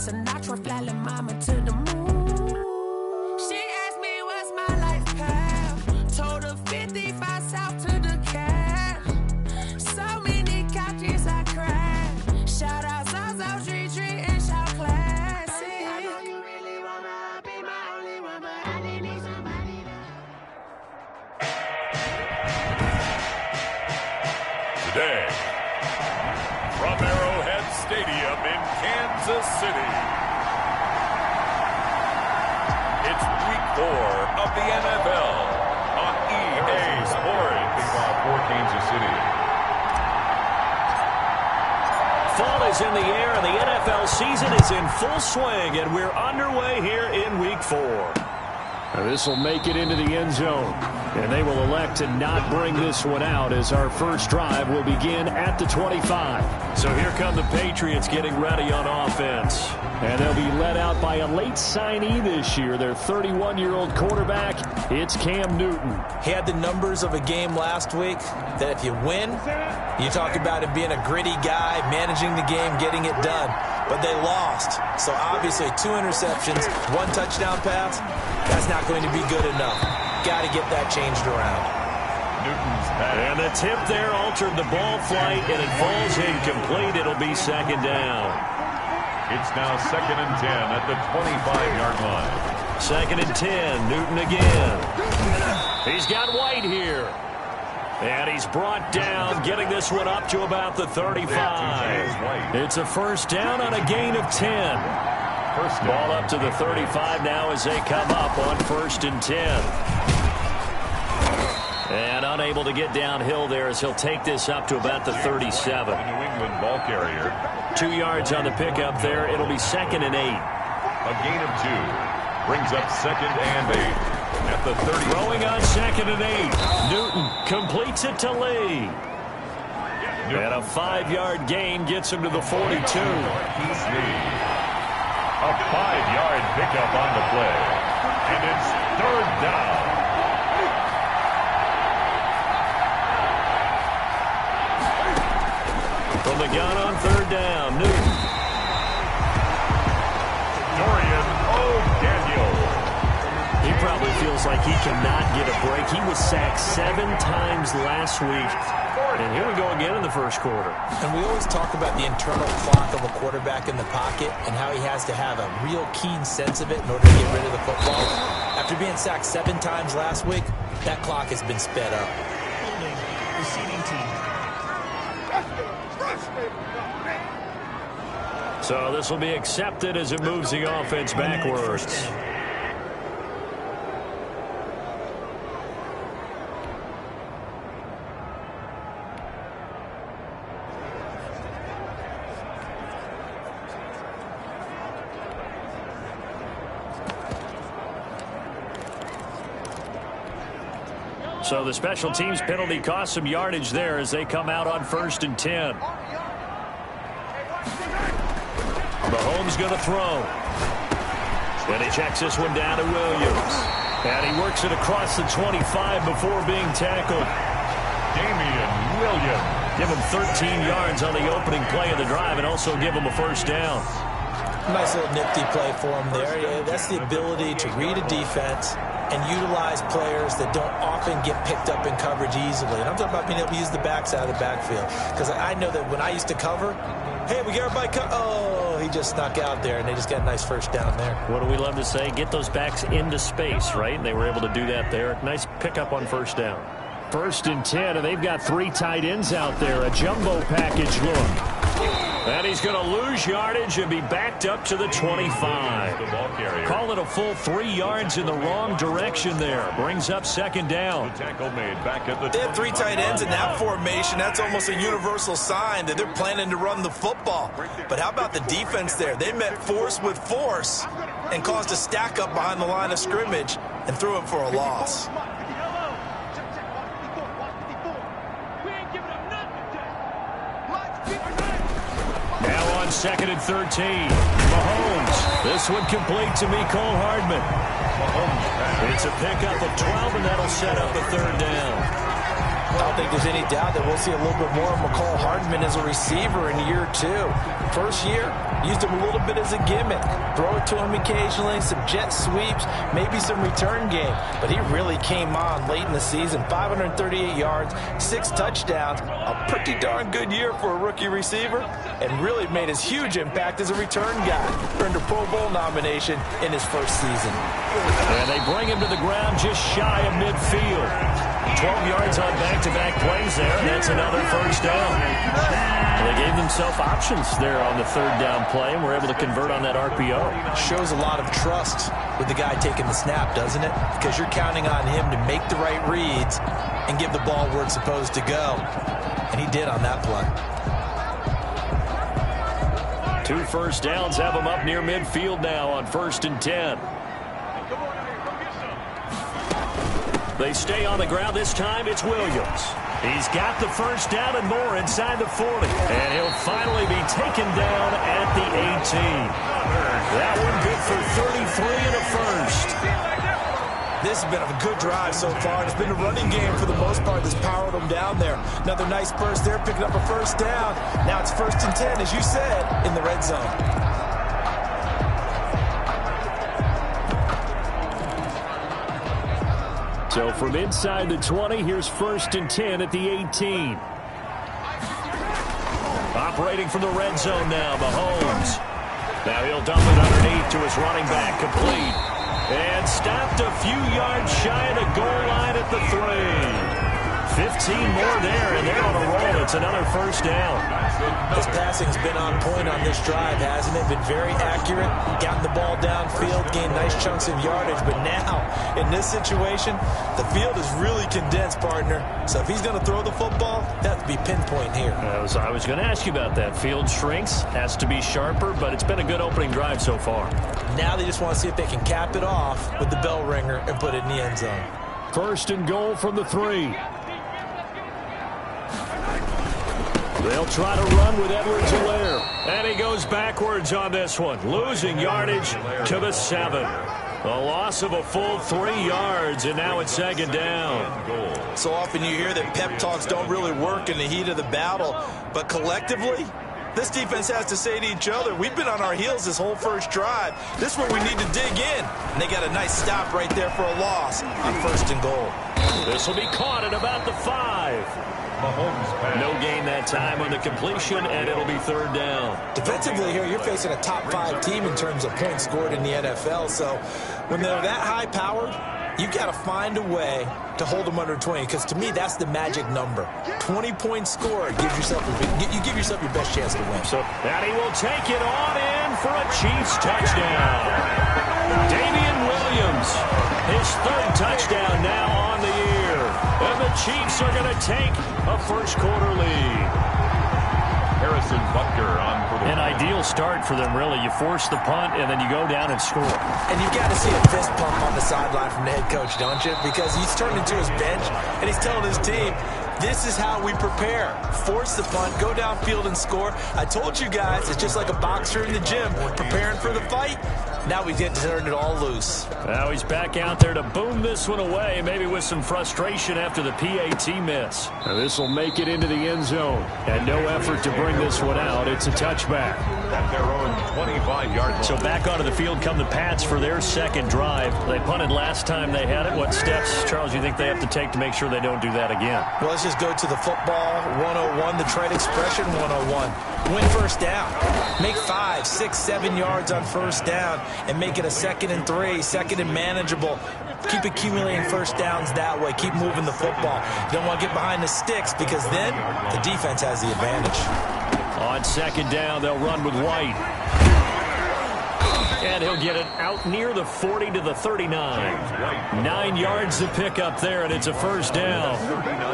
Sinatra, flying mama to the moon. She asked me what's my life path. Told her 55 south to the cab. So many couches I cried. Shout out Zazo, Tree Tree, and shout classic. I know you really wanna be my only one, but I didn't need somebody to... Today, from Arrowhead Stadium in Kansas City, it's Week 4 of the NFL on EA Sports. For Kansas City. Fall is in the air and the NFL season is in full swing, and we're underway here in Week 4. This will make it into the end zone, and they will elect to not bring this one out as our first drive will begin at the 25. So here come the Patriots getting ready on offense. And they'll be led out by a late signee this year, their 31-year-old quarterback. It's Cam Newton. He had the numbers of a game last week that if you win, you talk about him being a gritty guy, managing the game, getting it done. But they lost. So obviously 2 interceptions, 1 touchdown pass, that's not going to be good enough. Got to get that changed around. Newton's pass. And the tip there altered the ball flight, and it falls incomplete. It'll be second down. It's now 2nd and 10 at the 25-yard line. 2nd and 10, Newton again. He's got White here. And he's brought down, getting this one up to about the 35. It's a first down on a gain of 10. First ball up to the 35 now as they come up on 1st and 10. And unable to get downhill there as he'll take this up to about the 37. The New England ball carrier. 2 yards on the pickup there. It'll be 2nd and 8. A gain of 2. Brings up 2nd and 8. At the 30. Throwing on 2nd and 8. Newton completes it to Lee. And a 5-yard gain gets him to the 42. A 5-yard pickup on the play. And it's 3rd down. From the gun on 3rd down, Newton. Dorian O'Daniel. He probably feels like he cannot get a break. He was sacked 7 times last week. And here we go again in the first quarter. And we always talk about the internal clock of a quarterback in the pocket and how he has to have a real keen sense of it in order to get rid of the football. After being sacked 7 times last week, that clock has been sped up. Receiving team. So this will be accepted as it moves the offense backwards. So the special teams penalty cost some yardage there as they come out on 1st and 10. Mahomes going to throw. And he checks this one down to Williams. And he works it across the 25 before being tackled. Damian Williams. Give him 13 yards on the opening play of the drive and also give him a first down. Nice little nifty play for him there. Yeah, that's the ability to read a defense and utilize players that don't often get picked up in coverage easily. And I'm talking about being able to use the backside of the backfield. Because I know that when I used to cover, hey, we got everybody oh, he just snuck out there, and they just got a nice first down there. What do we love to say? Get those backs into space, right? And they were able to do that there. Nice pickup on first down. 1st and 10, and they've got 3 tight ends out there. A jumbo package look. And he's going to lose yardage and be backed up to the 25. Call it a full 3 yards in the wrong direction there. Brings up 2nd down. The tackle made back at the They have 3 tight ends in that formation. That's almost a universal sign that they're planning to run the football. But how about the defense there? They met force with force and caused a stack up behind the line of scrimmage and threw it for a loss. Now on 2nd and 13. Mahomes. This one complete to Mecole Hardman. It's a pickup of 12, and that'll set up a 3rd down. I don't think there's any doubt that we'll see a little bit more of McCall Hardman as a receiver in year 2. First year, used him a little bit as a gimmick. Throw it to him occasionally, some jet sweeps, maybe some return game. But he really came on late in the season. 538 yards, 6 touchdowns. A pretty darn good year for a rookie receiver. And really made his huge impact as a return guy. Earned a Pro Bowl nomination in his first season. And they bring him to the ground just shy of midfield. 12 yards on back-to-back plays there, and that's another first down. Well, they gave themselves options there on the third down play, and were able to convert on that RPO. Shows a lot of trust with the guy taking the snap, doesn't it? Because you're counting on him to make the right reads and give the ball where it's supposed to go. And he did on that play. 2 first downs have him up near midfield now on 1st and 10. They stay on the ground. This time it's Williams. He's got the first down and more inside the 40. And he'll finally be taken down at the 18. That one good for 33 and a first. This has been a good drive so far. It's been a running game for the most part that's powered them down there. Another nice burst there, picking up a first down. Now it's 1st and 10, as you said, in the red zone. So from inside the 20, here's 1st and 10 at the 18. Operating from the red zone now, Mahomes. Now he'll dump it underneath to his running back, complete. And stopped a few yards shy of the goal line at the 3. 15 more there, and they're on a roll. It's another first down. This passing's been on point on this drive, hasn't it? Been very accurate, gotten the ball downfield, gained nice chunks of yardage. But now, in this situation, the field is really condensed, partner. So if he's going to throw the football, that has to be pinpoint here. I was going to ask you about that. Field shrinks, has to be sharper, but it's been a good opening drive so far. Now they just want to see if they can cap it off with the bell ringer and put it in the end zone. 1st and goal from the 3. They'll try to run with Edwards-Helaire. And he goes backwards on this one, losing yardage to the 7. A loss of a full 3 yards, and now it's 2nd down. So often you hear that pep talks don't really work in the heat of the battle, but collectively, this defense has to say to each other, we've been on our heels this whole first drive. This is where we need to dig in. And they got a nice stop right there for a loss on 1st and goal. This will be caught at about the 5. No gain that time on the completion, and it'll be 3rd down. Defensively here, you're facing a top 5 team in terms of points scored in the NFL. So when they're that high-powered, you've got to find a way to hold them under 20, because to me, that's the magic number. 20 points scored gives yourself you give yourself your best chance to win. So, and he will take it on in for a Chiefs touchdown. Damian Williams, his 3rd touchdown now on the year. And the Chiefs are going to take a first-quarter lead. Harrison Butker on for the An ideal start for them, really. You force the punt, and then you go down and score. And you've got to see a fist pump on the sideline from the head coach, don't you? Because he's turned into his bench, and he's telling his team, this is how we prepare. Force the punt, go downfield and score. I told you guys, it's just like a boxer in the gym, preparing for the fight. Now we get to turn it all loose. Now he's back out there to boom this one away, maybe with some frustration after the PAT miss. Now this will make it into the end zone. And no effort to bring this one out. It's a touchback. at their own 25-yard line. So back onto the field come the Pats for their 2nd drive. They punted last time they had it. What steps, Charles, you think they have to take to make sure they don't do that again? Well, let's just go to the football 101, the trade expression 101. Win first down. Make 5, 6, 7 yards on first down and make it a 2nd and 3, 2nd and manageable. Keep accumulating first downs that way. Keep moving the football. You don't want to get behind the sticks because then the defense has the advantage. On 2nd down, they'll run with White. And he'll get it out near the 40 to the 39. 9 yards to pick up there, and it's a first down.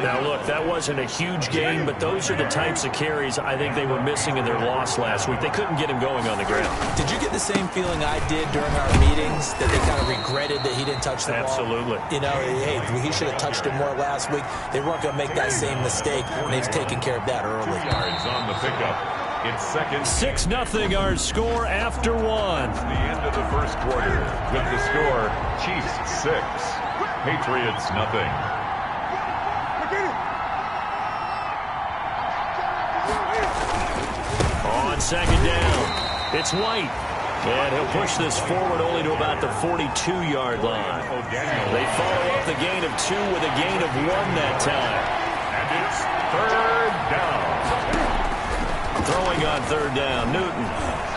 Now, look, that wasn't a huge gain, but those are the types of carries I think they were missing in their loss last week. They couldn't get him going on the ground. Did you get the same feeling I did during our meetings, that they kind of regretted that he didn't touch the ball? Absolutely. You know, hey, he should have touched it more last week. They weren't going to make that same mistake, and they've taken care of that early. Yards on the pickup. It's 6-0 our score after 1. The end of the first quarter with the score Chiefs 6, Patriots nothing. On second down, it's White. And he'll push this forward only to about the 42-yard line. They follow up the gain of 2 with a gain of 1 that time. And it's third down. Throwing on third down, Newton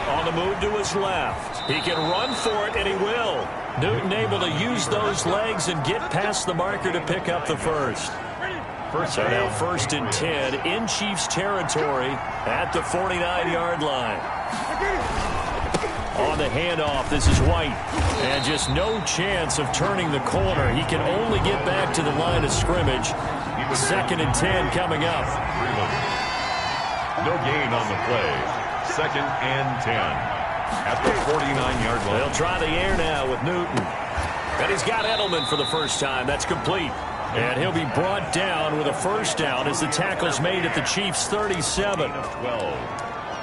on the move to his left. He can run for it, and he will. Newton able to use those legs and get past the marker to pick up the first. So now 1st and 10 in Chiefs territory at the 49-yard line. On the handoff, this is White. And just no chance of turning the corner. He can only get back to the line of scrimmage. 2nd and 10 coming up. No gain on the play. 2nd and 10 at the 49-yard line. They'll try the air now with Newton. And he's got Edelman for the first time. That's complete. And he'll be brought down with a first down as the tackle's made at the Chiefs' 37. 12.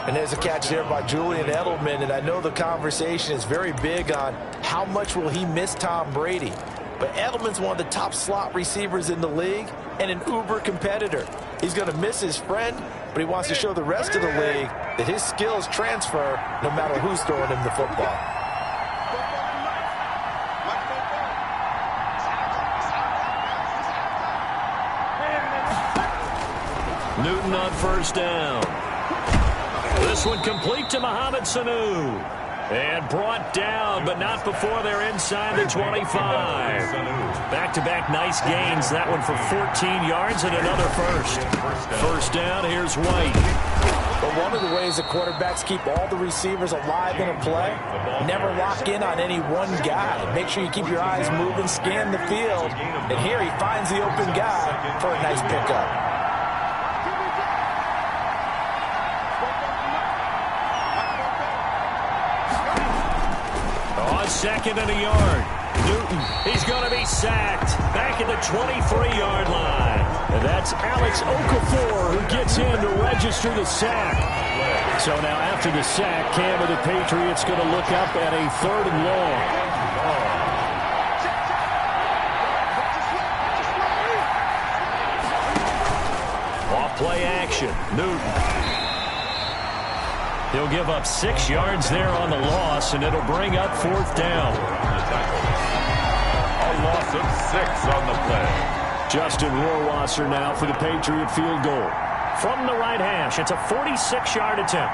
And there's a catch there by Julian Edelman, and I know the conversation is very big on how much will he miss Tom Brady. But Edelman's one of the top slot receivers in the league and an uber competitor. He's going to miss his friend, but he wants to show the rest of the league that his skills transfer no matter who's throwing him the football. Newton on first down. This one complete to Mohamed Sanu. And brought down, but not before they're inside the 25. Back-to-back nice gains. That one for 14 yards and another first. First down, here's White. But one of the ways the quarterbacks keep all the receivers alive in a play, never lock in on any one guy. Make sure you keep your eyes moving, scan the field. And here he finds the open guy for a nice pickup. Second and a yard. Newton, he's going to be sacked. Back at the 23-yard line. And that's Alex Okafor who gets in to register the sack. So now after the sack, Cam of the Patriots going to look up at a 3rd and long. Off play action. Newton. He'll give up 6 yards there on the loss, and it'll bring up 4th down. A loss of 6 on the play. Justin Rohrwasser now for the Patriot field goal. From the right hash, it's a 46-yard attempt.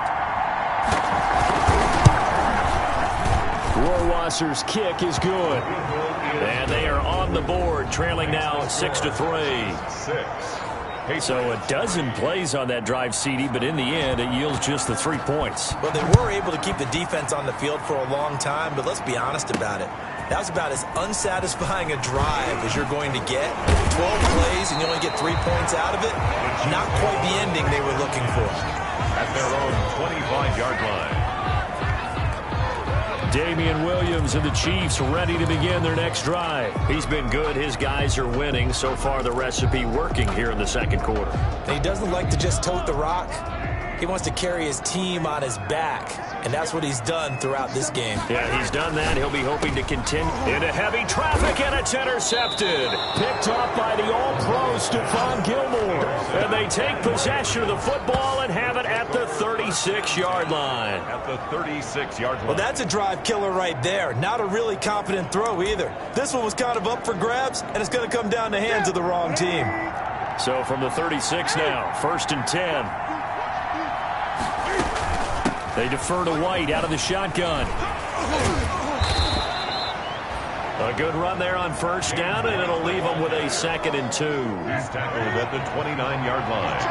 Rohrwasser's kick is good. And they are on the board, trailing now 6-3. 6. So a dozen plays on that drive, CD, but in the end, it yields just the 3 points. Well, they were able to keep the defense on the field for a long time, but let's be honest about it. That was about as unsatisfying a drive as you're going to get. 12 plays and you only get 3 points out of it. Not quite the ending they were looking for. At their own 25-yard line. Damian Williams and the Chiefs ready to begin their next drive. He's been good. His guys are winning. So far, the recipe working here in the second quarter. And he doesn't like to just tote the rock. He wants to carry his team on his back, and that's what he's done throughout this game. Yeah, he's done that. He'll be hoping to continue. Into heavy traffic, and it's intercepted. Picked up by the All-Pro Stephon Gilmore. And they take possession of the football and have it at the 36-yard line. At the 36-yard line. Well, that's a drive killer right there. Not a really confident throw either. This one was kind of up for grabs, and it's going to come down the hands of the wrong team. So from the 36 now, 1st and 10. They defer to White out of the shotgun. A good run there on first down, and it'll leave them with a 2nd and 2. He's tackled at the 29-yard line.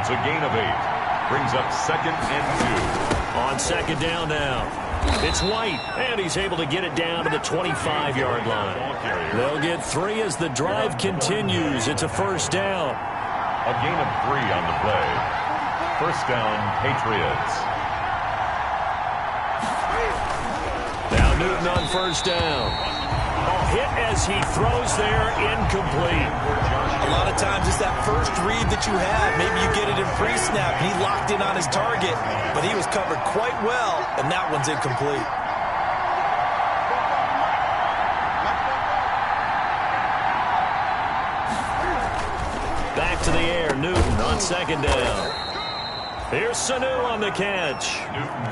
It's a gain of 8. Brings up 2nd and 2. On 2nd down now. It's White, and he's able to get it down to the 25-yard line. They'll get 3 as the drive continues. It's a first down. A gain of 3 on the play. First down, Patriots. Now Newton on first down. Hit as he throws there, incomplete. A lot of times it's that first read that you have. Maybe you get it in pre-snap. He locked in on his target, but he was covered quite well, and that one's incomplete. Back to the air, Newton on 2nd down. Here's Sanu on the catch.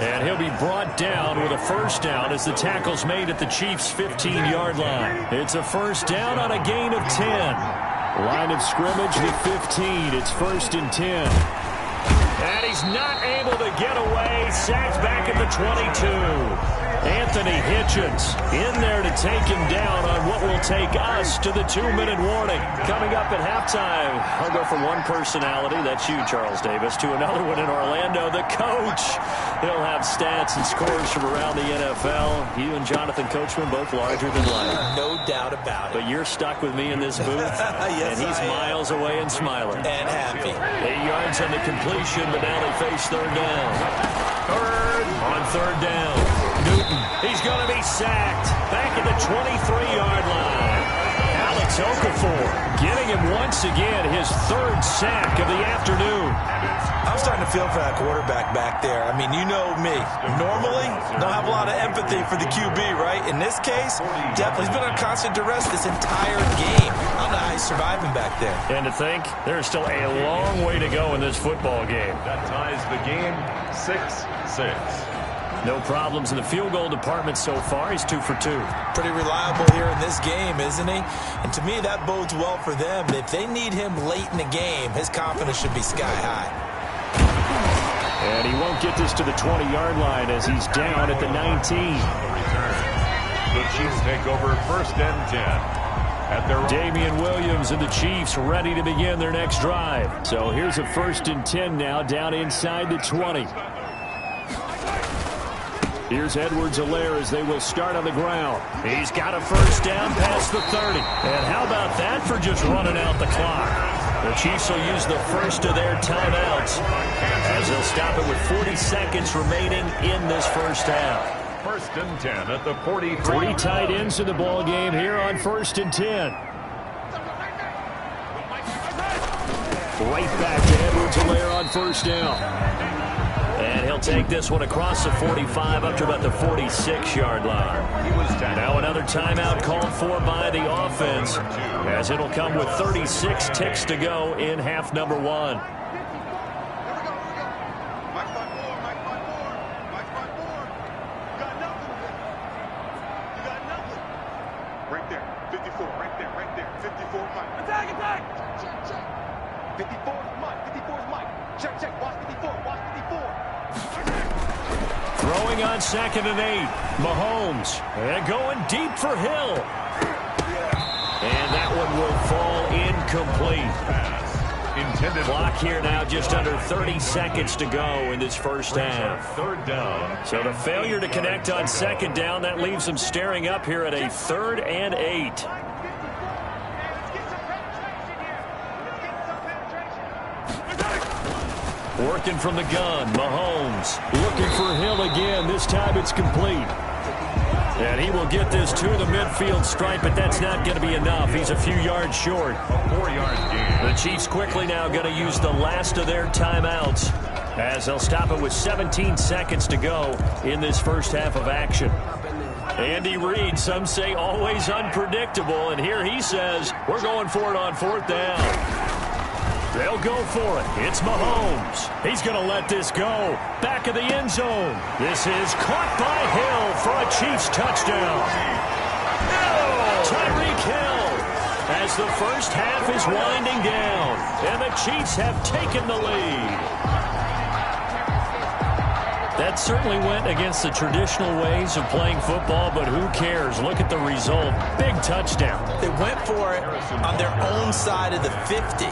And he'll be brought down with a first down as the tackle's made at the Chiefs' 15-yard line. It's a first down on a gain of 10. Line of scrimmage, the 15. It's 1st and 10. And he's not able to get away. Sacked back at the 22. Anthony Hitchens in there to take him down on what will take us to the 2-minute warning. Coming up at halftime, I'll go from one personality, that's you, Charles Davis, to another one in Orlando, the coach. He'll have stats and scores from around the NFL. You and Jonathan Coachman both larger than life. No doubt about it. But you're stuck with me in this booth, yes, and he's miles away and smiling. And happy. 8 yards on the completion, but now they face third down. On third down, Newton, he's going to be sacked. Back at the 23-yard line. Alex Okafor getting him once again his 3rd sack of the afternoon. I'm starting to feel for that quarterback back there. I mean, you know me. Normally, don't have a lot of empathy for the QB, right? In this case, definitely. He's been on constant duress this entire game. I don't know how he's surviving back there. And to think, there's still a long way to go in this football game. That ties the game 6-6. No problems in the field goal department so far. He's 2 for 2. Pretty reliable here in this game, isn't he? And to me, that bodes well for them. If they need him late in the game, his confidence should be sky high. And he won't get this to the 20-yard line as he's down at the 19. The Chiefs take over 1st and 10. At their Damian Williams and the Chiefs ready to begin their next drive. So here's a 1st and 10 now down inside the 20. Here's Edwards-Helaire as they will start on the ground. He's got a first down past the 30. And how about that for just running out the clock? The Chiefs will use the first of their timeouts as they'll stop it with 40 seconds remaining in this first half. 1st and 10 at the 43. 3 tight ends in the ball game here on 1st and 10. Right back to Edwards-Helaire on first down. And he'll take this one across the 45 up to about the 46-yard line. Now another timeout called for by the offense as it'll come with 36 ticks to go in half number 1. Right there, 54, right there, 54 Mike. Attack! 54 is Mike, 54 is Mike. Check, watch 54, watch 54. Throwing on 2nd and 8. Mahomes. And going deep for Hill. And that one will fall incomplete. Intended Clock here now just under 30 seconds to go in this first half. 3rd down. So the failure to connect on 2nd down, that leaves them staring up here at a 3rd and 8. Working from the gun, Mahomes Looking for Hill again. This time it's complete. and he will get this to the midfield stripe, but that's not going to be enough. He's a few yards short. 4-yard gain. The Chiefs quickly now going to use the last of their timeouts as they'll stop it with 17 seconds to go in this first half of action. Andy Reid, some say always unpredictable, and here he says we're going for it on 4th down. They'll go for it. It's Mahomes. He's going to let this go. Back of the end zone. This is caught by Hill for a Chiefs touchdown. Tyreek Hill as the first half is winding down, and the Chiefs have taken the lead. That certainly went against the traditional ways of playing football, but who cares? Look at the result. Big touchdown. They went for it on their own side of the 50.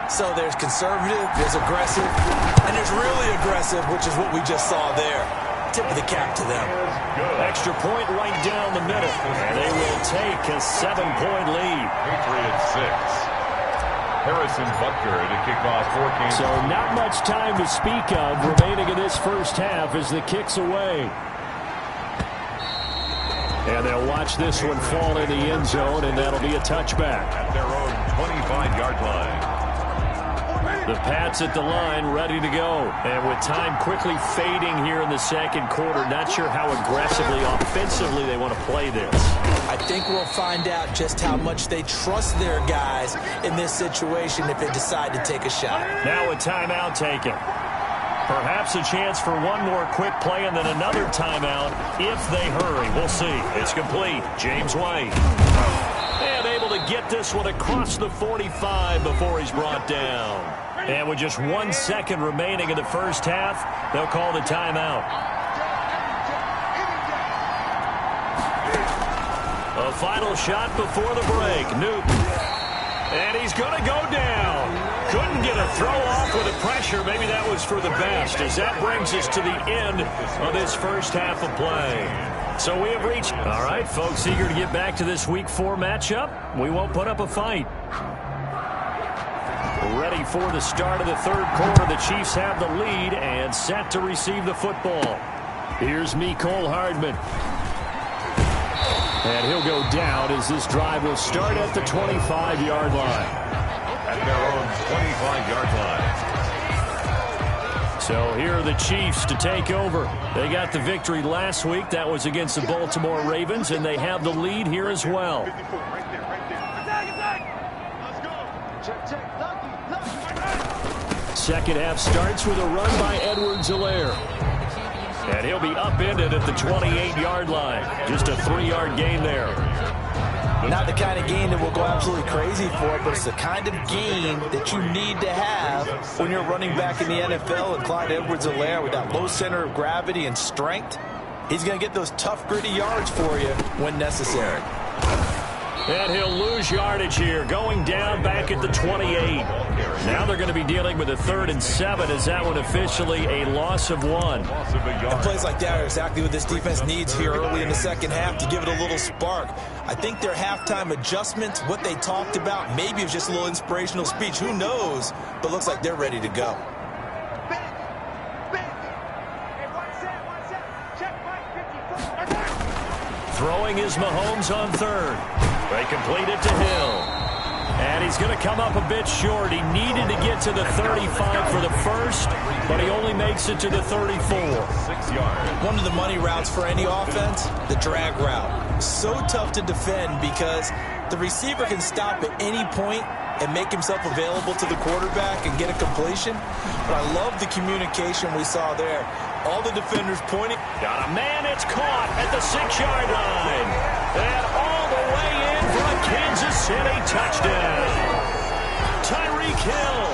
So there's conservative, there's aggressive, and there's really aggressive, which is what we just saw there. Tip of the cap to them. Extra point right down the middle, and they will take a 7-point lead. Patriots 6. Harrison Butker to kick off 4 games. So not much time to speak of remaining in this first half as the kick's away. And they'll watch this one fall in the end zone, and that'll be a touchback. At their own 25-yard line. The Pats at the line, ready to go. And with time quickly fading here in the second quarter, not sure how aggressively, offensively they want to play this. I think we'll find out just how much they trust their guys in this situation if they decide to take a shot. Now a timeout taken. Perhaps a chance for one more quick play and then another timeout if they hurry. We'll see. It's complete. James White. And able to get this one across the 45 before he's brought down. And with just 1 second remaining in the first half, they'll call the timeout. A final shot before the break. Newton. And he's going to go down. Couldn't get a throw off with the pressure. Maybe that was for the best, as that brings us to the end of this first half of play. So we have reached. All right, folks, eager to get back to this Week 4 matchup. We won't put up a fight. Ready for the start of the third quarter. The Chiefs have the lead and set to receive the football. Here's Mecole Hardman. And he'll go down as this drive will start at the 25-yard line. At their own 25-yard line. So here are the Chiefs to take over. They got the victory last week. That was against the Baltimore Ravens, and they have the lead here as well. Second half starts with a run by Edwards-Helaire. And he'll be upended at the 28-yard line. Just a 3-yard gain there. Not the kind of gain that we'll go absolutely crazy for, but it's the kind of gain that you need to have when you're running back in the NFL. And Clyde Edwards-Helaire, with that low center of gravity and strength, he's going to get those tough, gritty yards for you when necessary. And he'll lose yardage here, going down back at the 28. Now they're going to be dealing with a 3rd and 7, as that one officially a loss of 1. And plays like that are exactly what this defense needs here early in the second half to give it a little spark. I think their halftime adjustments, what they talked about, maybe it was just a little inspirational speech. Who knows? But looks like they're ready to go. Throwing is Mahomes on 3rd. They complete it to Hill. And he's going to come up a bit short. He needed to get to the 35 for the first, but he only makes it to the 34. 6 yards. One of the money routes for any offense, the drag route. So tough to defend because the receiver can stop at any point and make himself available to the quarterback and get a completion. But I love the communication we saw there. All the defenders pointing. Got a man, it's caught at the 6-yard line. And all the way in for a Kansas City touchdown. Tyreek Hill,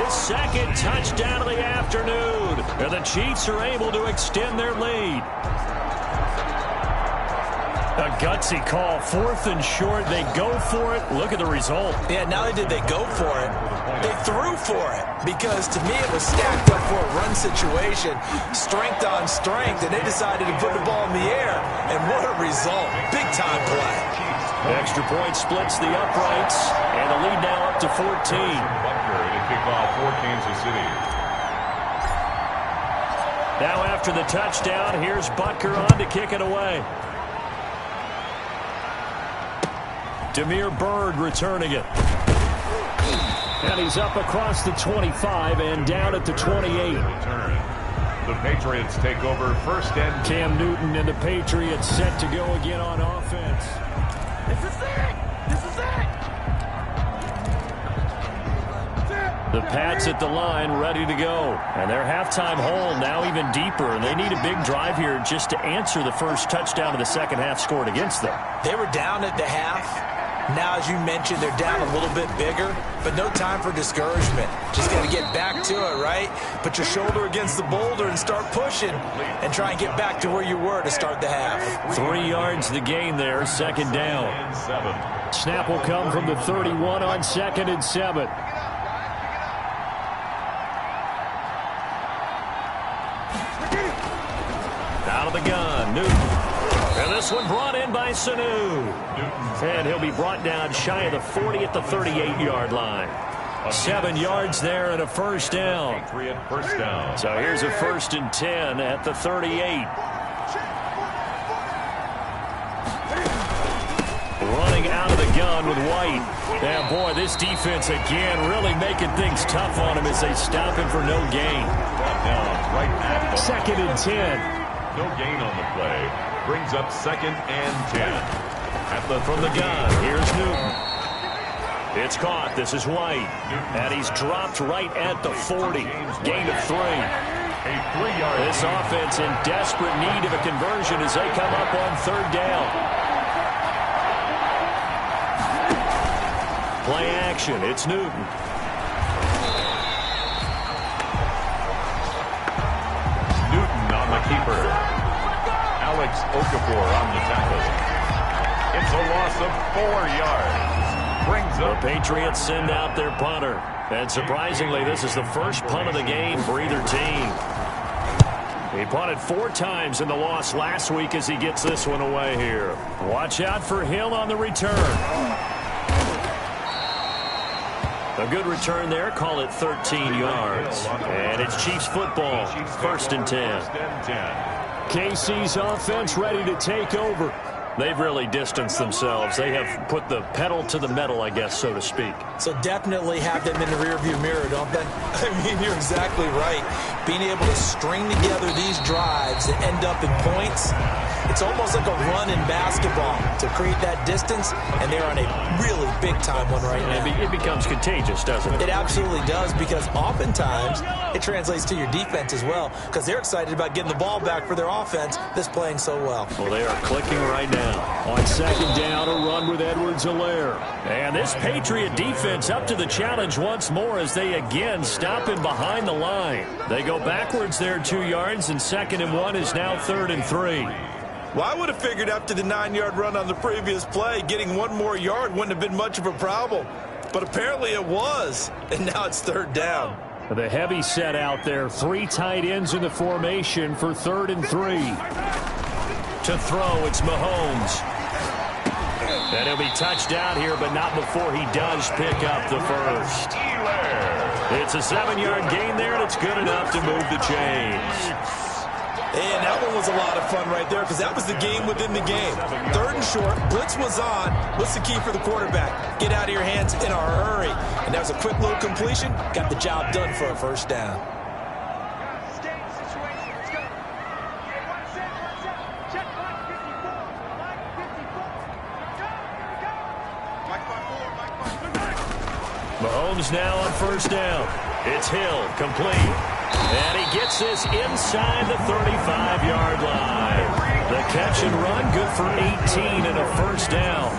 his 2nd touchdown of the afternoon. And the Chiefs are able to extend their lead. A gutsy call, 4th and short. They go for it. Look at the result. Yeah, not only did they go for it, they threw for it. Because to me, it was stacked up for a run situation, strength on strength, and they decided to put the ball in the air. And what a result. Big-time play. Extra point splits the uprights, and the lead now up to 14. Butker to kick off for Kansas City. Now after the touchdown, here's Butker on to kick it away. Damiere Byrd returning it. And he's up across the 25 and down at the 28. The Patriots take over 1st and Cam Newton and the Patriots set to go again on offense. This is it! This is it! The Pats at the line ready to go. And their halftime hole now even deeper. And they need a big drive here just to answer the first touchdown of the second half scored against them. They were down at the half. Now, as you mentioned, they're down a little bit bigger, but no time for discouragement. Just got to get back to it, right? Put your shoulder against the boulder and start pushing and try and get back to where you were to start the half. 3 yards the gain there, 2nd down. Snap will come from the 31 on 2nd and 7. Out of the gun, Newton. And this one brought in by Sanu. And he'll be brought down shy of the 40 at the 38-yard line. 7 yards there and a 1st down. First down. So here's a 1st and 10 at the 38. Running out of the gun with White. Yeah, boy, this defense again really making things tough on him as they stop him for no gain. Right at the 2nd and 10. No gain on the play. Brings up 2nd and 10. From the gun, here's Newton. It's caught. This is White. And he's dropped right at the 40. Gain of 3. A 3-yard. This offense in desperate need of a conversion as they come up on third down. Play action. It's Newton. Newton on the keeper. Alex Okafor on the tackle. It's a loss of 4 yards. Brings up. The Patriots send out their punter. And surprisingly, this is the first punt of the game for either team. He punted 4 times in the loss last week as he gets this one away here. Watch out for Hill on the return. A good return there. Call it 13 yards. And it's Chiefs football. 1st and 10. KC's offense ready to take over. They've really distanced themselves. They have put the pedal to the metal, I guess, so to speak. So definitely have them in the rearview mirror, don't they? I mean, you're exactly right. Being able to string together these drives that end up in points, it's almost like a run in basketball to create that distance, and they're on a really big-time one right now. It becomes contagious, doesn't it? It absolutely does, because oftentimes it translates to your defense as well, because they're excited about getting the ball back for their offense that's playing so well. Well, they are clicking right now. On 2nd down, a run with Edwards-Helaire. And this Patriot defense up to the challenge once more as they again stop him behind the line. They go backwards there 2 yards, and 2nd and 1 is now 3rd and 3. Well, I would have figured after the 9-yard run on the previous play, getting 1 more yard wouldn't have been much of a problem. But apparently it was, and now it's 3rd down. The heavy set out there. 3 tight ends in the formation for 3rd and 3. To throw, it's Mahomes. And he'll be touched out here, but not before he does pick up the first. It's a 7-yard gain there, and it's good enough to move the chains. And that one was a lot of fun right there, because that was the game within the game. 3rd and short, blitz was on. What's the key for the quarterback? Get out of your hands in a hurry. And that was a quick little completion. Got the job done for a first down. Mahomes now on 1st down. It's Hill, complete. And he gets this inside the 35-yard line. The catch and run, good for 18 and a 1st down.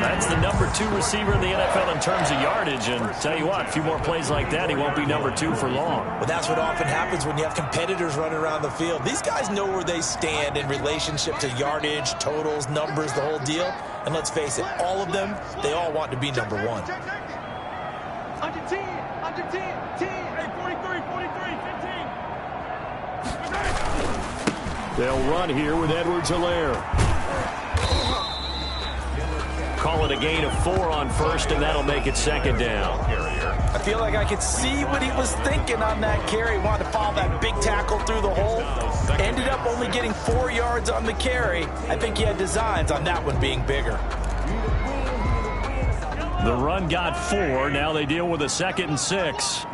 That's the number 2 receiver in the NFL in terms of yardage. And tell you what, a few more plays like that, he won't be number 2 for long. Well, that's what often happens when you have competitors running around the field. These guys know where they stand in relationship to yardage, totals, numbers, the whole deal. And let's face it, all of them, they all want to be number 1. Under 10, 10, hey, 43, 15. They'll run here with Edwards-Helaire. Call it a gain of 4 on 1st, and that'll make it 2nd down. I feel like I could see what he was thinking on that carry. He wanted to follow that big tackle through the hole. Ended up only getting 4 yards on the carry. I think he had designs on that one being bigger. The run got 4. Now they deal with a 2nd and 6.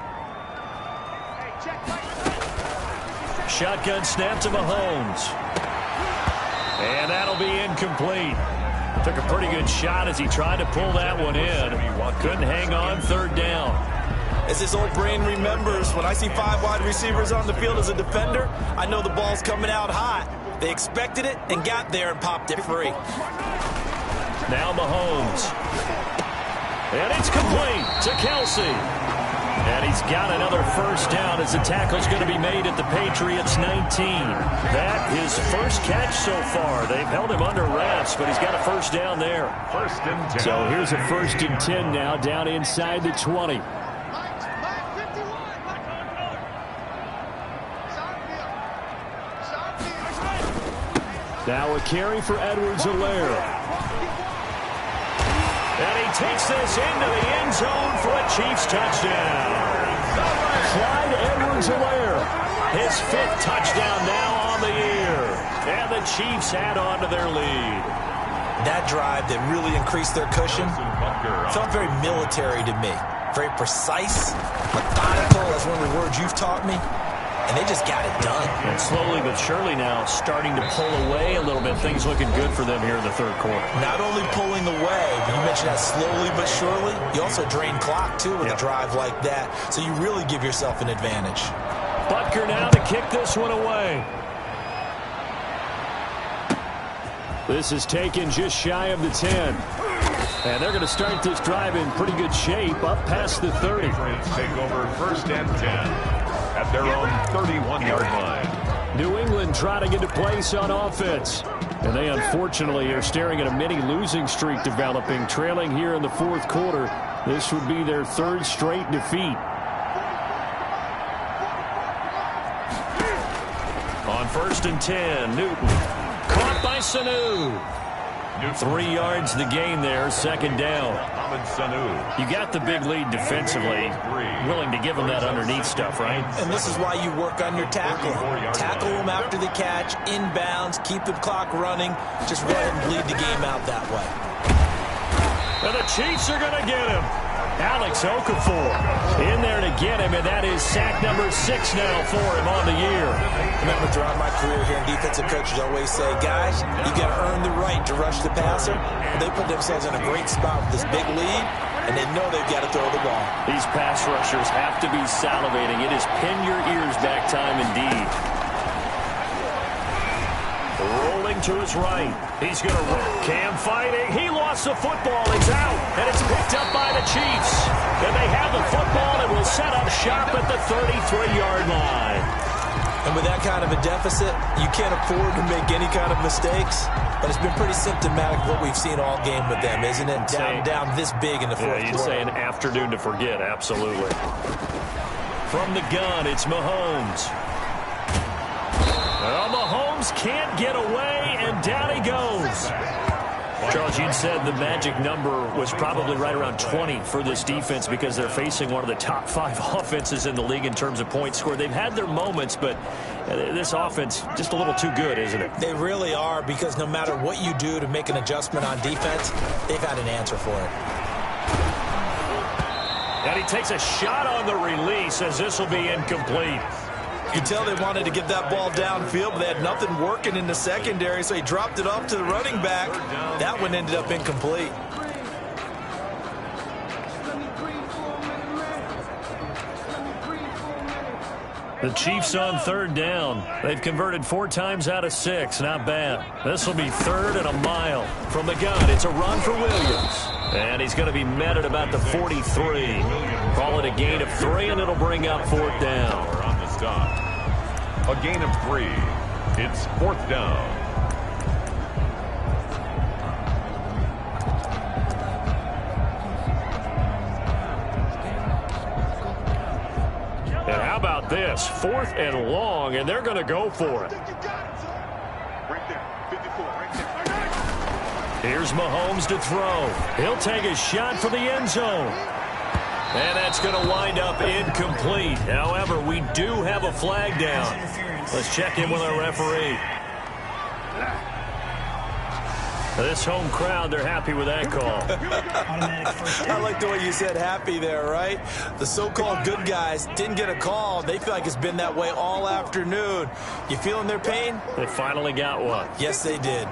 Shotgun snap to Mahomes. And that'll be incomplete. Took a pretty good shot as he tried to pull that one in. Couldn't hang on 3rd down. As his old brain remembers, when I see 5 wide receivers on the field as a defender, I know the ball's coming out hot. They expected it and got there and popped it free. Now Mahomes. And it's complete to Kelsey. And he's got another 1st down as the tackle's going to be made at the Patriots' 19. That his first catch so far. They've held him under wraps, but he's got a 1st down there. 1st and 10. So here's a 1st and 10 now, down inside the 20. Now a carry for Edwards-Helaire. And he takes this into the end zone for a Chiefs touchdown. Clyde Edwards-Helaire. His 5th touchdown now on the year. And the Chiefs add on to their lead. That drive that really increased their cushion felt very military to me. Very precise, methodical, that's one of the words you've taught me. And they just got it done. And slowly but surely now starting to pull away a little bit. Things looking good for them here in the 3rd quarter. Not only pulling away, but you mentioned that slowly but surely. You also drain clock, too, with a drive like that. So you really give yourself an advantage. Butker now to kick this one away. This is taken just shy of the 10. And they're going to start this drive in pretty good shape, up past the 30. Take over first and 10 at their own 31-yard line. New England trying to get a place on offense. And they unfortunately are staring at a mini losing streak developing, trailing here in the fourth quarter. This would be their third straight defeat. On first and 10, Newton. Caught by Sanu. 3 yards the gain there, second down. You got the big lead defensively, willing to give them that underneath stuff, right? And this is why you work on your tackling. Tackle them after the catch, inbounds, keep the clock running. Just go ahead and bleed the game out that way. And the Chiefs are going to get him. Alex Okafor in there to get him, and that is sack number 6 now for him on the year. Remember, throughout my career here, defensive coaches always say, guys, you got to earn the right to rush the passer. They put themselves in a great spot with this big lead, and they know they've got to throw the ball. These pass rushers have to be salivating. It is pin your ears back time indeed. Rolling to his right. He's going to run. Cam fighting. He lost the football. It's out. And it's picked up by the Chiefs. And they have the football and will set up shop at the 33-yard line. And with that kind of a deficit, you can't afford to make any kind of mistakes. But it's been pretty symptomatic of what we've seen all game with them, isn't it? Down this big in the fourth quarter. You'd say an afternoon to forget, absolutely. From the gun, it's Mahomes. Well, Mahomes can't get away, and down he goes. Charles, you'd said the magic number was probably right around 20 for this defense because they're facing one of the top 5 offenses in the league in terms of points scored. They've had their moments, but this offense just a little too good, isn't it? They really are, because no matter what you do to make an adjustment on defense, they've had an answer for it. And he takes a shot on the release as this will be incomplete. You can tell they wanted to get that ball downfield, but they had nothing working in the secondary, so he dropped it off to the running back. That one ended up incomplete. The Chiefs on third down. They've converted 4 times out of 6. Not bad. This will be third and a mile. From the gun, it's a run for Williams. And he's going to be met at about the 43. Call it a gain of 3, and it'll bring up fourth down. On the stop. A gain of 3. It's fourth down. And how about this? 4th and long, and they're going to go for it. Right there, 54, right there. Here's Mahomes to throw. He'll take a shot for the end zone. And that's going to wind up incomplete. However, we do have a flag down. Let's check in with our referee. This home crowd, they're happy with that call. I like the way you said happy there, right? The so-called good guys didn't get a call. They feel like it's been that way all afternoon. You feeling their pain? They finally got one. Yes, they did.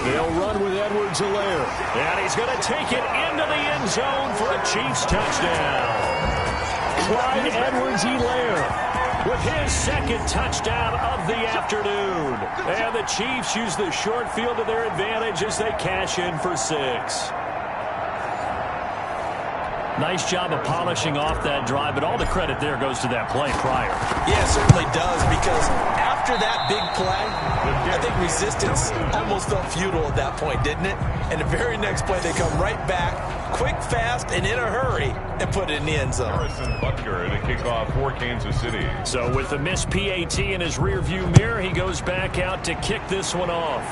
They'll run with Edwards-Helaire. And he's going to take it into the end zone for a Chiefs touchdown. Clyde Edwards-Helaire with his second touchdown of the afternoon. And the Chiefs use the short field to their advantage as they cash in for 6. Nice job of polishing off that drive, but all the credit there goes to that play prior. Yeah, it certainly does, because after that big play, I think resistance almost felt futile at that point, didn't it? And the very next play, they come right back, quick, fast, and in a hurry, and put it in the end zone. Harrison Butker to kick off for Kansas City. So with the missed PAT in his rearview mirror, he goes back out to kick this one off.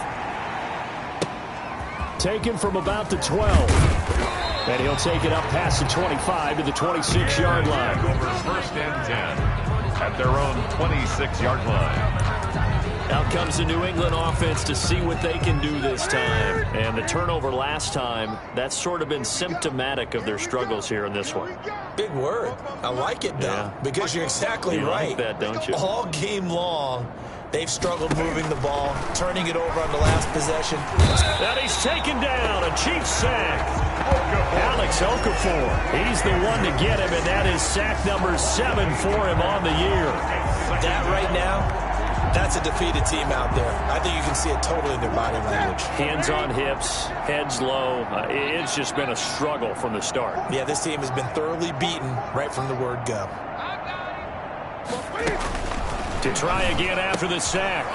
Taken from about the 12. And he'll take it up past the 25 to the 26-yard line. Over first and 10 at their own 26-yard line. Out comes the New England offense to see what they can do this time. And the turnover last time, that's sort of been symptomatic of their struggles here in this one. Big word. I like it, though, because you're exactly right. You like that, don't you? All game long, They've struggled moving the ball, turning it over on the last possession. And he's taken down. A Chiefs sack. Alex Okafor, he's the one to get him, and that is sack number 7 for him on the year. That right now, that's a defeated team out there. I think you can see it totally in their body language. Hands on hips, heads low. It's just been a struggle from the start. Yeah, this team has been thoroughly beaten right from the word go. To try again after the sack.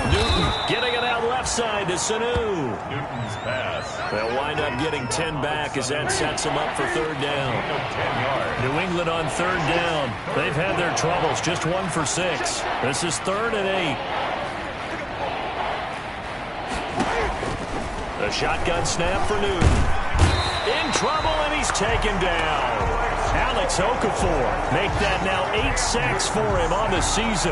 Newton getting it out left side to Sanu. Newton's pass. They'll wind up getting 10 back as that sets them up for third down. 10 yards. New England on third down. They've had their troubles, just 1 for 6. This is 3rd and 8. The shotgun snap for Newton. In trouble, and he's taken down. Alex Okafor make that now 8 sacks for him on the season.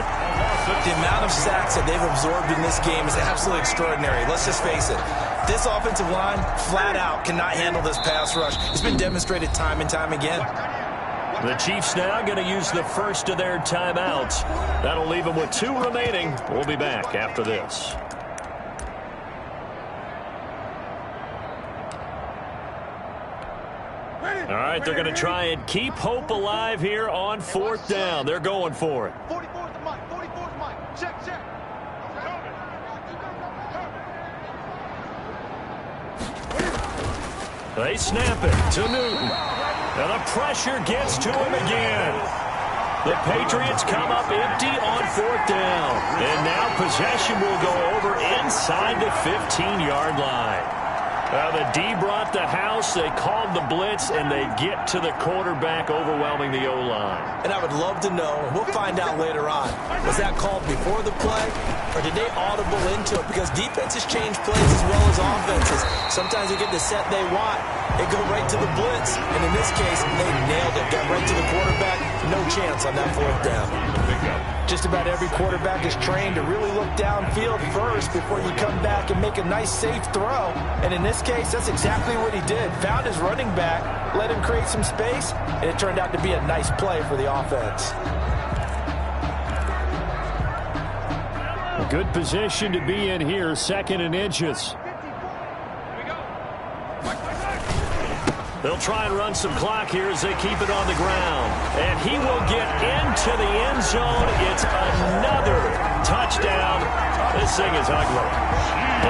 The amount of sacks that they've absorbed in this game is absolutely extraordinary. Let's just face it. This offensive line, flat out, cannot handle this pass rush. It's been demonstrated time and time again. The Chiefs now going to use the first of their timeouts. That'll leave them with 2 remaining. We'll be back after this. All right, they're going to try and keep hope alive here on 4th down. They're going for it. 44's the mic. 44's mic. Check. They snap it to Newton. And the pressure gets to him again. The Patriots come up empty on 4th down. And now possession will go over inside the 15-yard line. The D brought the house, they called the blitz, and they get to the quarterback, overwhelming the O-line. And I would love to know, and we'll find out later on, was that called before the play, or did they audible into it? Because defenses change plays as well as offenses. Sometimes they get the set they want. They go right to the blitz, and in this case, they nailed it. Got right to the quarterback, no chance on that 4th down. Just about every quarterback is trained to really look downfield first before you come back and make a nice, safe throw. And in this case, that's exactly what he did. Found his running back, let him create some space, and it turned out to be a nice play for the offense. A good position to be in here, 2nd and inches. They'll try and run some clock here as they keep it on the ground. And he will get into the end zone. It's another touchdown. This thing is ugly.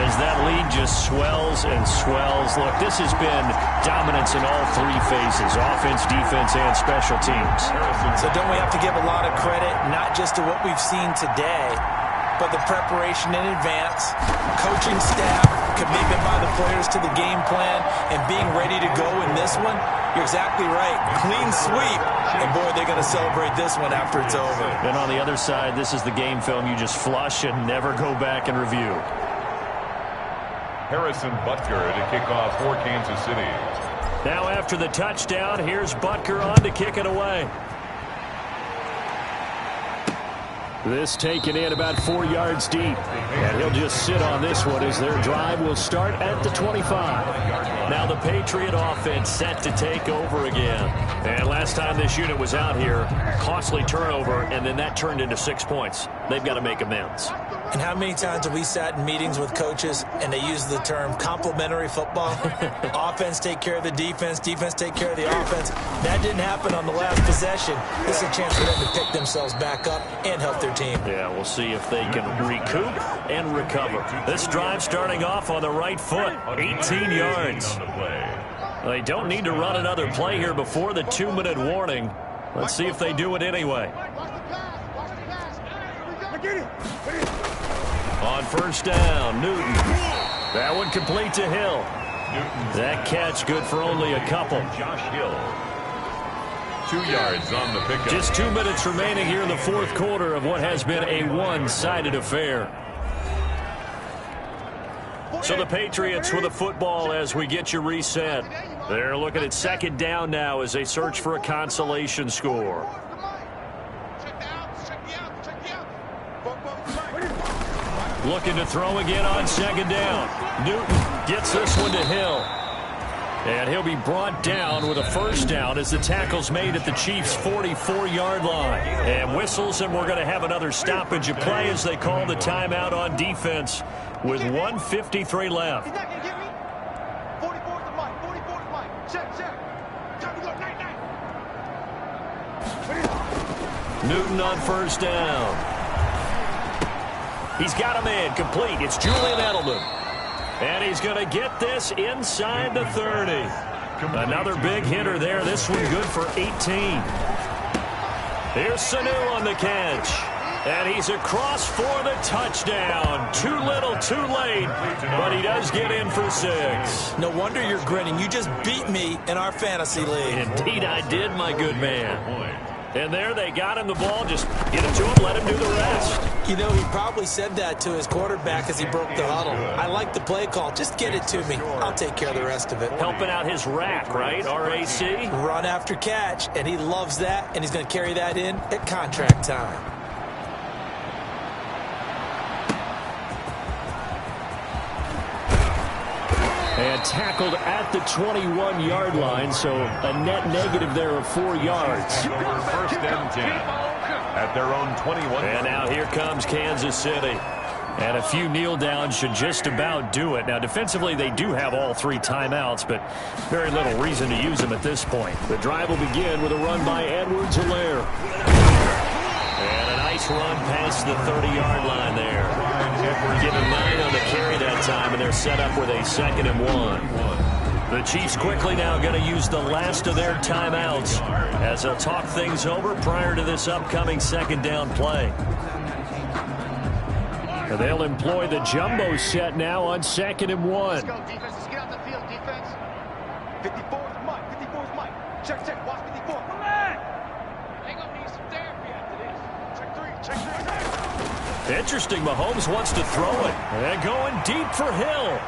As that lead just swells and swells. Look, this has been dominance in all 3 phases, offense, defense, and special teams. So don't we have to give a lot of credit, not just to what we've seen today, but the preparation in advance, coaching staff, commitment by the players to the game plan, and being ready to go in this one? You're exactly right. Clean sweep. And, boy, they're going to celebrate this one after it's over. And on the other side, this is the game film you just flush and never go back and review. Harrison Butker to kick off for Kansas City. Now after the touchdown, here's Butker on to kick it away. This taken in about 4 yards deep. And he'll just sit on this one as their drive will start at the 25. Now the Patriot offense set to take over again. And last time this unit was out here, costly turnover, and then that turned into 6 points. They've got to make amends. And how many times have we sat in meetings with coaches and they use the term complementary football? Offense take care of the defense, defense take care of the offense. That didn't happen on the last possession. This is a chance for them to pick themselves back up and help their team. Yeah, we'll see if they can recoup and recover. This drive starting off on the right foot, 18 yards. They don't need to run another play here before the 2-minute warning. Let's see if they do it anyway. On 1st down, Newton. That one complete to Hill. That catch good for only a couple. Josh Hill. 2 yards on the pickup. Just 2 minutes remaining here in the 4th quarter of what has been a one-sided affair. So the Patriots with the football as we get you reset. They're looking at 2nd down now as they search for a consolation score. Looking to throw again on 2nd down. Newton gets this one to Hill. And he'll be brought down with a first down as the tackle's made at the Chiefs' 44-yard line. And whistles, and we're going to have another stoppage of play as they call the timeout on defense with 1:53 left. He's not going to get me. 44's the mic. 44's the mic. Check. Time to go. Night. Newton on first down. He's got him in. Complete. It's Julian Edelman. And he's going to get this inside the 30. Another big hitter there. This one good for 18. Here's Sanu on the catch. And he's across for the touchdown. Too little, too late. But he does get in for 6. No wonder you're grinning. You just beat me in our fantasy league. Indeed I did, my good man. And there they got him the ball. Just get it to him, let him do the rest. You know, he probably said that to his quarterback as he broke the huddle. I like the play call. Just get it to me. I'll take care of the rest of it. Helping out his rack, right? RAC? Run after catch, and he loves that, and he's going to carry that in at contract time. And tackled at the 21-yard line, so a net negative there of 4 yards. First and 10 at their own 21. And now here comes Kansas City. And a few kneel downs should just about do it. Now, defensively, they do have all 3 timeouts, but very little reason to use them at this point. The drive will begin with a run by Edwards-Helaire. And a nice run past the 30-yard line there. Given 9 on the carry that time, and they're set up with a 2nd and 1. The Chiefs quickly now going to use the last of their timeouts as they'll talk things over prior to this upcoming 2nd down play. And they'll employ the jumbo set now on 2nd and 1. Let's go, defense. Let's get out the field, defense. 54's Mike. 54's Mike. Check. Watch 54. Come on. They going to need some therapy after this. Check 3. Interesting, Mahomes wants to throw it. And going deep for Hill.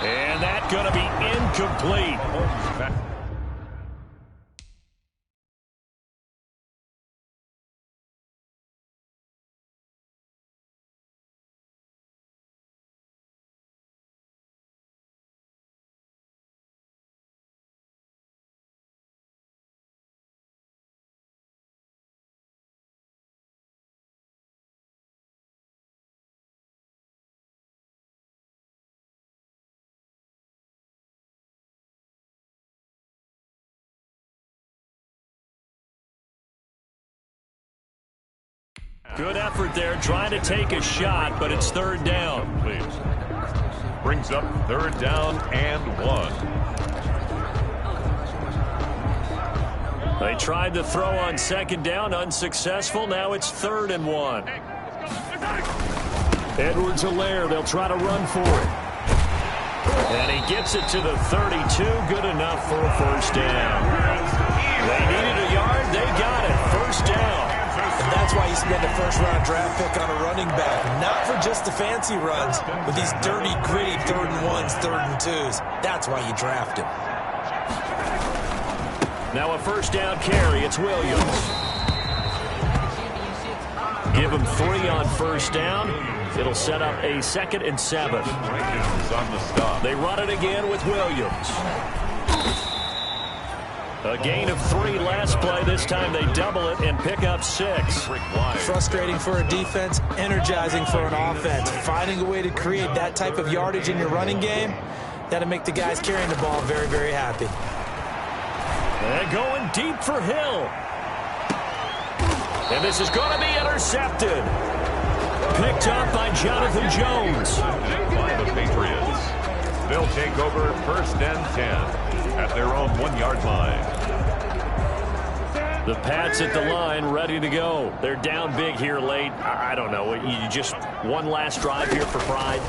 And that's going to be incomplete. Good effort there, trying to take a shot, but it's 3rd down. Brings up 3rd down and 1. They tried to throw on 2nd down, unsuccessful. Now it's 3rd and 1. Edwards-Helaire, they'll try to run for it. And he gets it to the 32, good enough for a 1st down. They needed a yard, they got it, 1st down. And that's why you spend a first-round draft pick on a running back. Not for just the fancy runs, but these dirty, gritty 3rd and 1s, 3rd and 2s. That's why you draft him. Now a 1st down carry. It's Williams. Give him 3 on 1st down. It'll set up a 2nd and 7. Rankins on the stop. They run it again with Williams. A gain of 3 last play. This time they double it and pick up 6. Frustrating for a defense, energizing for an offense. Finding a way to create that type of yardage in your running game, that'll make the guys carrying the ball very, very happy. And going deep for Hill. And this is going to be intercepted. Picked up by Jonathan Jones. By the Patriots. They'll take over 1st and 10. At their own 1-yard line. The Pats at the line, ready to go. They're down big here late. I don't know. You just one last drive here for pride.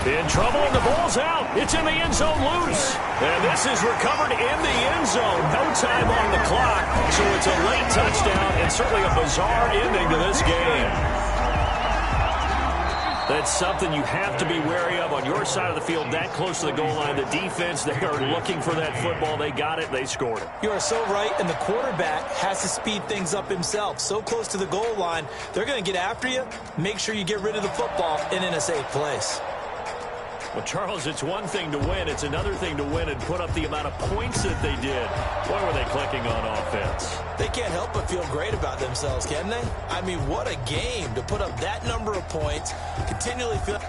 In trouble, and the ball's out. It's in the end zone loose. And this is recovered in the end zone. No time on the clock. So it's a late touchdown and certainly a bizarre ending to this game. That's something you have to be wary of on your side of the field, that close to the goal line. The defense, they are looking for that football. They got it. They scored it. You are so right, and the quarterback has to speed things up himself. So close to the goal line, they're going to get after you. Make sure you get rid of the football and in a safe place. Well, Charles, it's one thing to win. It's another thing to win and put up the amount of points that they did. Boy, were they clicking on offense. They can't help but feel great about themselves, can they? I mean, what a game to put up that number of points, continually feel...